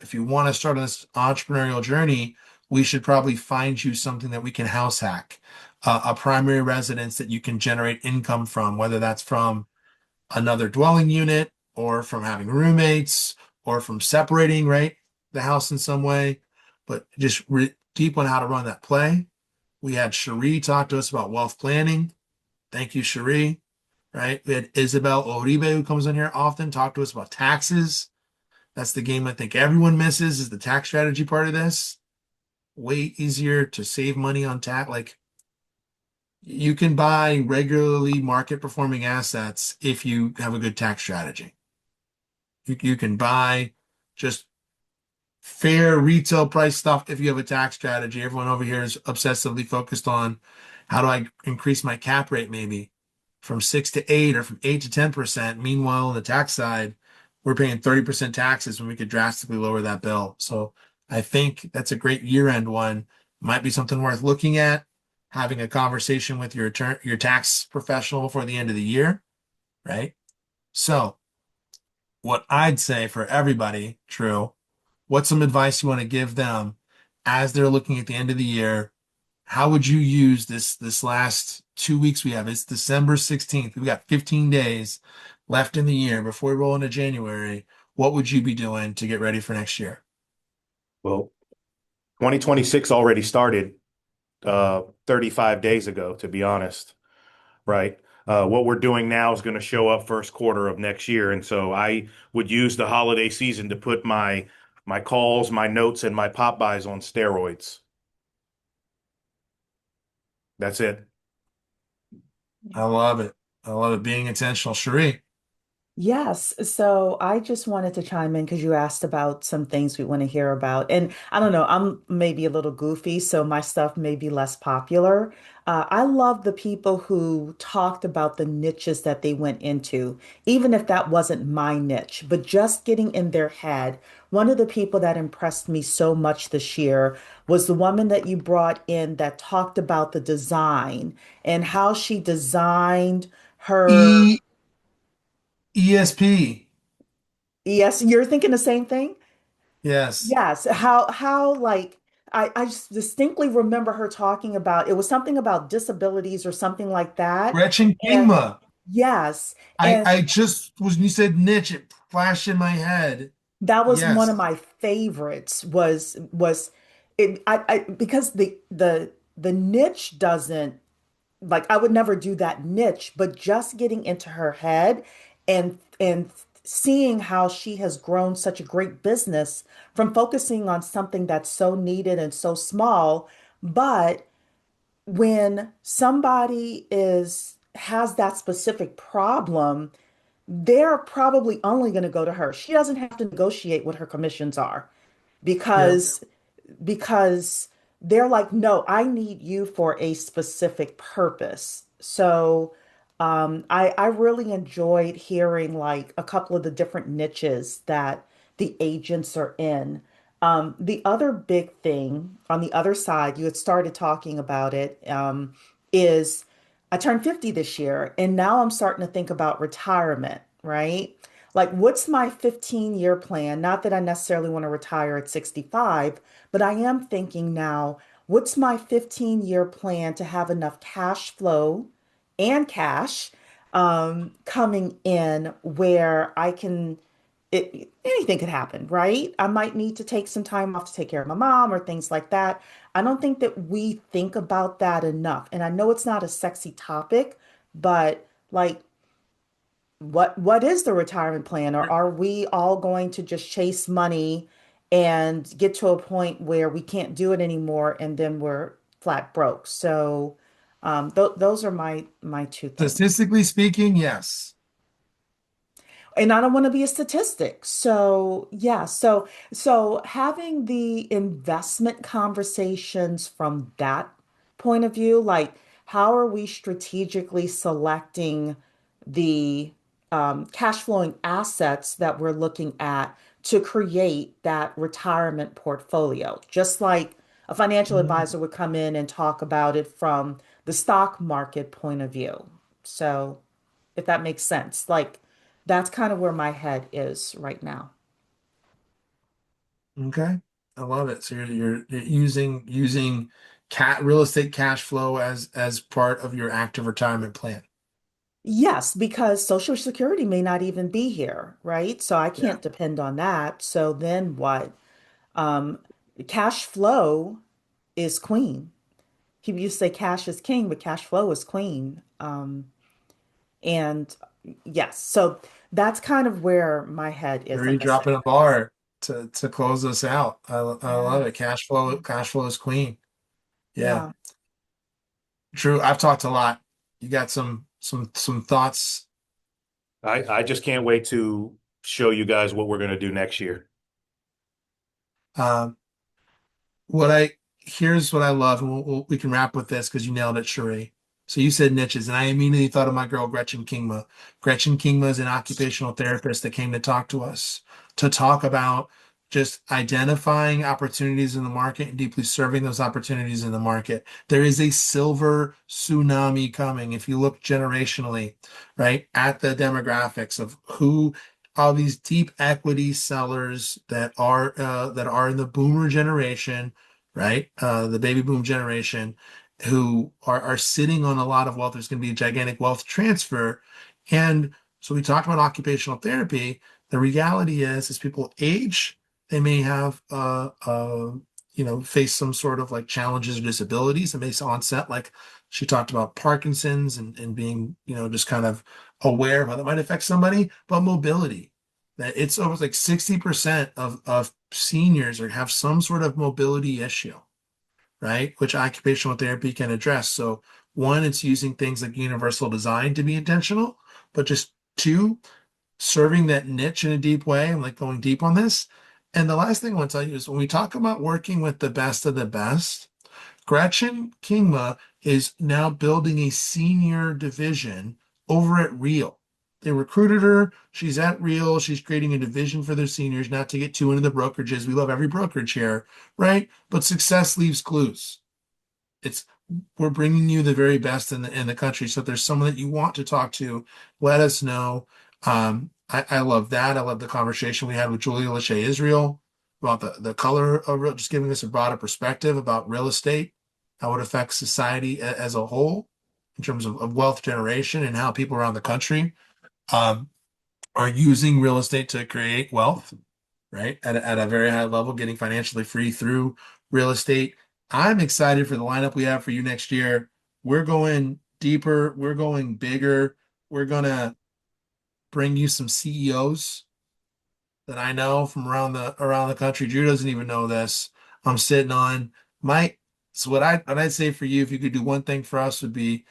start on this entrepreneurial journey, we should probably find you something that we can house hack, a primary residence that you can generate income from, whether that's from another dwelling unit or from having roommates or from separating, right, the house in some way, but just deep on how to run that play." We had Cherie talk to us about wealth planning. Thank you, Cherie. Right? We had Isabel Oribe, who comes in here often, talk to us about taxes. That's the game I think everyone misses, is the tax strategy part of this. Way easier to save money on tax. Like, you can buy regularly market performing assets if you have a good tax strategy. You can buy just fair retail price stuff if you have a tax strategy. Everyone over here is obsessively focused on, how do I increase my cap rate maybe from 6 to 8 or from 8 to 10%. Meanwhile, on the tax side, we're paying 30% taxes when we could drastically lower that bill. So I think that's a great year-end one. Might be something worth looking at, having a conversation with your tax professional before the end of the year, right? So what I'd say for everybody, True, what's some advice you want to give them as they're looking at the end of the year? How would you use this last 2 weeks we have? It's December 16th. We've got 15 days left in the year before we roll into January. What would you be doing to get ready for next year? Well, 2026 already started 35 days ago, to be honest, right? What we're doing now is going to show up first quarter of next year. And so I would use the holiday season to put my calls, my notes, and my pop buys on steroids. That's it. I love it. I love it. Being intentional. Cherie. Yes, so I just wanted to chime in because you asked about some things we want to hear about. And I don't know, I'm maybe a little goofy, so my stuff may be less popular. I love the people who talked about the niches that they went into, even if that wasn't my niche, but just getting in their head. One of the people that impressed me so much this year was the woman that you brought in that talked about the design and how she designed her. E ESP. Yes, you're thinking the same thing? Yes. Yes. How like I just distinctly remember her talking about it was something about disabilities or something like that. Gretchen And Kingma. yes, I and I just when you said niche, it flashed in my head. that was one of Yes. my favorites was it I because the niche doesn't like I would never do that niche, but just getting into her head and seeing how she has grown such a great business from focusing on something that's so needed and so small. But when somebody is has that specific problem, they're probably only going to go to her. She doesn't have to negotiate what her commissions are Yeah. because because they're like, no, I need you for a specific purpose. So I really enjoyed hearing like a couple of the different niches that the agents are in. The other big thing on the other side, you had started talking about it, is I turned 50 this year, and now I'm starting to think about retirement, right? Like, what's my 15-year plan? Not that I necessarily want to retire at 65, but I am thinking now, what's my 15-year plan to have enough cash flow and cash coming in where I can, anything could happen, right? I might need to take some time off to take care of my mom or things like that. I don't think that we think about that enough. And I know it's not a sexy topic, but like, what is the retirement plan? Or are we all going to just chase money and get to a point where we can't do it anymore and then we're flat broke? So those are my two things. Statistically speaking, yes. And I don't want to be a statistic. So, yeah, so having the investment conversations from that point of view, like how are we strategically selecting the cash flowing assets that we're looking at to create that retirement portfolio? Just like a financial Mm, advisor would come in and talk about it from the stock market point of view. So, if that makes sense. Like that's kind of where my head is right now. okay. I love it. So you're using cat real estate cash flow as part of your active retirement plan. Yes, because Social Security may not even be here, right? So I Yeah. can't depend on that. So then what? Um, Cash flow is queen. People used to say cash is king, but cash flow is queen. And yes, so that's kind of where my head is, You're like I said. dropping a bar to close us out. I Yeah, love it. Cash flow is queen. Yeah. yeah. True. I've talked a lot. You got some thoughts. I just can't wait to show you guys what we're going to do next year. Um, what I Here's what I love, and we can wrap with this because you nailed it, Sheree. So you said niches, and I immediately thought of my girl Gretchen Kingma. Gretchen Kingma is an occupational therapist that came to talk to us to talk about just identifying opportunities in the market and deeply serving those opportunities in the market. There is a silver tsunami coming if you look generationally, right, at the demographics of who all these deep equity sellers that are in the boomer generation, right? The baby boom generation who are sitting on a lot of wealth. There's going to be a gigantic wealth transfer. And so we talked about occupational therapy. The reality is, as people age, they may have, face some sort of like challenges or disabilities that may onset, like she talked about Parkinson's and being, just kind of aware of how that might affect somebody, but mobility. That it's almost like 60% of seniors or have some sort of mobility issue, right? Which occupational therapy can address. So one, it's using things like universal design to be intentional, but just two, serving that niche in a deep way. I'm like going deep on this. And the last thing I want to tell you is when we talk about working with the best of the best, Gretchen Kingma is now building a senior division over at Real. They recruited her. She's at Real. She's creating a division for their seniors, not to get too into the brokerages. We love every brokerage here, right? But success leaves clues. It's We're bringing you the very best in the country. So if there's someone that you want to talk to, let us know. I love that. I love the conversation we had with Julia Lachey Israel about the color of real, just giving us a broader perspective about real estate, how it affects society as a whole in terms of wealth generation and how people around the country um, are using real estate to create wealth, right? At a very high level, getting financially free through real estate. I'm excited for the lineup we have for you next year. We're going deeper, we're going bigger. We're gonna bring you some CEOs that I know from around the country. Drew doesn't even know this. I'm sitting on my so what I'd say for you, if you could do one thing for us, would be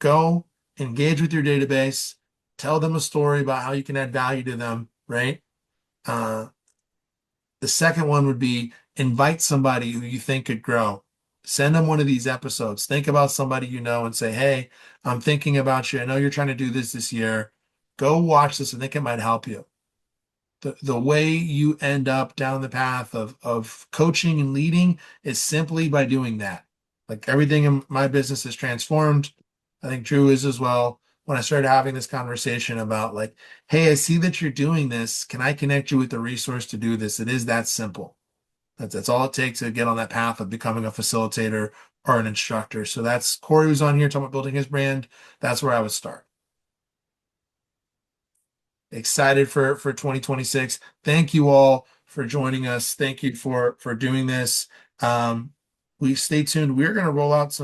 go engage with your database, tell them a story about how you can add value to them, right? Uh, the second one would be invite somebody who you think could grow. Send them one of these episodes. Think about somebody you know and say, "Hey, I'm thinking about you. I know you're trying to do this year. Go watch this. I think it might help you." The way you end up down the path of coaching and leading is simply by doing that. Like everything in my business is transformed. I think Drew is as well. When I started having this conversation about like, hey, I see that you're doing this. Can I connect you with the resource to do this? It is that simple. That's all it takes to get on that path of becoming a facilitator or an instructor. So that's Corey was on here talking about building his brand. That's where I would start. Excited for 2026. Thank you all for joining us. Thank you for doing this. We stay tuned. We're going to roll out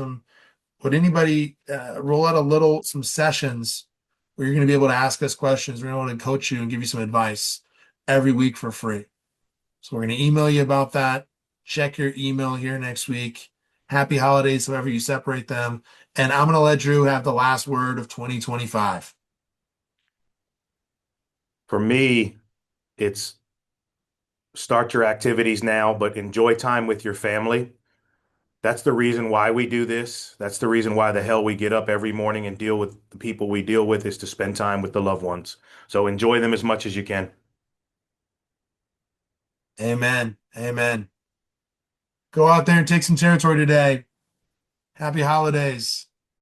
would anybody roll out some sessions where you're going to be able to ask us questions. We're going to coach you and give you some advice every week for free. So we're going to email you about that. Check your email here next week. Happy holidays, however you separate them. And I'm going to let Drew have the last word of 2025. For me, it's start your activities now, but enjoy time with your family. That's the reason why we do this. That's the reason why the hell we get up every morning and deal with the people we deal with is to spend time with the loved ones. So enjoy them as much as you can. Amen. Amen. Go out there and take some territory today. Happy holidays.